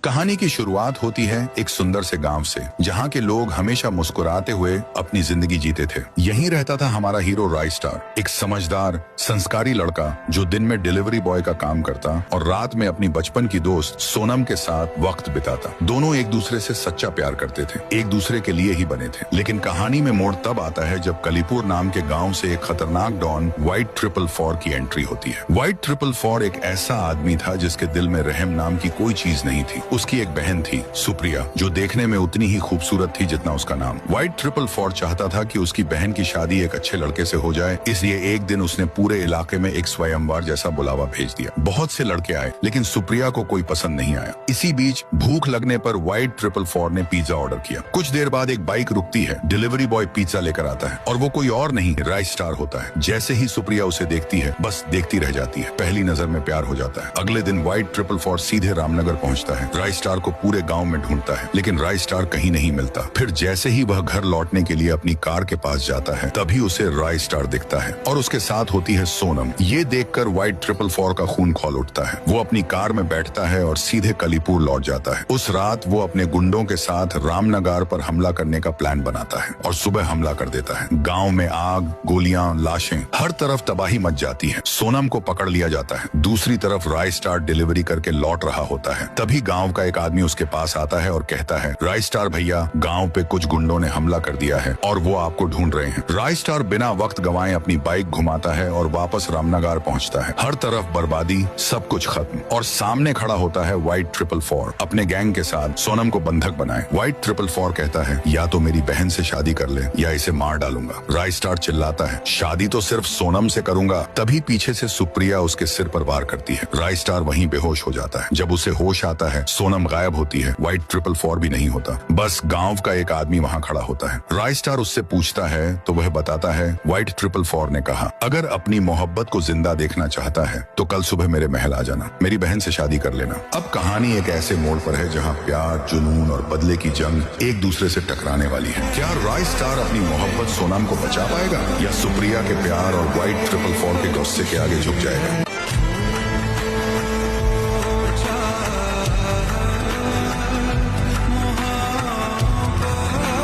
कहानी की शुरुआत होती है एक सुंदर से गांव से, जहां के लोग हमेशा मुस्कुराते हुए अपनी जिंदगी जीते थे। यहीं रहता था हमारा हीरो रायस्टार, एक समझदार संस्कारी लड़का जो दिन में डिलीवरी बॉय का काम करता और रात में अपनी बचपन की दोस्त सोनम के साथ वक्त बिताता। दोनों एक दूसरे से सच्चा प्यार करते थे, एक दूसरे के लिए ही बने थे। लेकिन कहानी में मोड़ तब आता है जब कलीपुर नाम के गाँव से एक खतरनाक डॉन व्हाइट 444 की एंट्री होती है। व्हाइट 444 एक ऐसा आदमी था जिसके दिल में रहम नाम की कोई चीज नहीं थी। उसकी एक बहन थी सुप्रिया, जो देखने में उतनी ही खूबसूरत थी जितना उसका नाम। व्हाइट 444 चाहता था कि उसकी बहन की शादी एक अच्छे लड़के से हो जाए, इसलिए एक दिन उसने पूरे इलाके में एक स्वयंवर जैसा बुलावा भेज दिया। बहुत से लड़के आए, लेकिन सुप्रिया को कोई पसंद नहीं आया। इसी बीच भूख लगने पर व्हाइट 444 ने पिज्जा ऑर्डर किया। कुछ देर बाद एक बाइक रुकती है, डिलीवरी बॉय पिज्जा लेकर आता है और वो कोई और नहीं रायस्टार होता है। जैसे ही सुप्रिया उसे देखती है, बस देखती रह जाती है। पहली नजर में प्यार हो जाता है। अगले दिन व्हाइट 444 सीधे रामनगर पहुंचता है। रायस्टार को पूरे गांव में ढूंढता है, लेकिन रायस्टार कहीं नहीं मिलता। फिर जैसे ही वह घर लौटने के लिए अपनी कार के पास जाता है, तभी उसे रायस्टार दिखता है और उसके साथ होती है सोनम। ये देखकर व्हाइट 444 का खून खौल उठता है। वो अपनी कार में बैठता है और सीधे कलीपुर लौट जाता है। उस रात वो अपने गुंडों के साथ रामनगर पर हमला करने का प्लान बनाता है और सुबह हमला कर देता है। गाँव में आग, गोलियां, लाशें, हर तरफ तबाही मच जाती है। सोनम को पकड़ लिया जाता है। दूसरी तरफ रायस्टार डिलीवरी करके लौट रहा होता है। तभी गांव का एक आदमी उसके पास आता है और कहता है, रायस्टार भैया, गांव पे कुछ गुंडों ने हमला कर दिया है और वो आपको ढूंढ रहे हैं। रायस्टार बिना वक्त गंवाए अपनी बाइक घुमाता है और वापस रामनगर पहुंचता है। हर तरफ बर्बादी, सब कुछ खत्म, और सामने खड़ा होता है व्हाइट 444 अपने गैंग के साथ सोनम को बंधक बनाए। व्हाइट 444 कहता है, या तो मेरी बहन से शादी कर ले या इसे मार डालूंगा। रायस्टार चिल्लाता है, शादी तो सिर्फ सोनम से करूंगा। तभी पीछे से सुप्रिया उसके सिर पर वार करती है। रायस्टार वहीं बेहोश हो जाता है। जब उसे होश आता है, सोनम गायब होती है। व्हाइट 444 भी नहीं होता, बस गांव का एक आदमी वहां खड़ा होता है। रायस्टार उससे पूछता है तो वह बताता है, व्हाइट 444 ने कहा, अगर अपनी मोहब्बत को जिंदा देखना चाहता है तो कल सुबह मेरे महल आ जाना, मेरी बहन से शादी कर लेना। अब कहानी एक ऐसे मोड़ पर है जहाँ प्यार, जुनून और बदले की जंग एक दूसरे से टकराने वाली है। क्या रायस्टार अपनी मोहब्बत सोनम को बचा पाएगा या सुप्रिया के प्यार और व्हाइट 444 के गुस्से के आगे झुक जाएगा?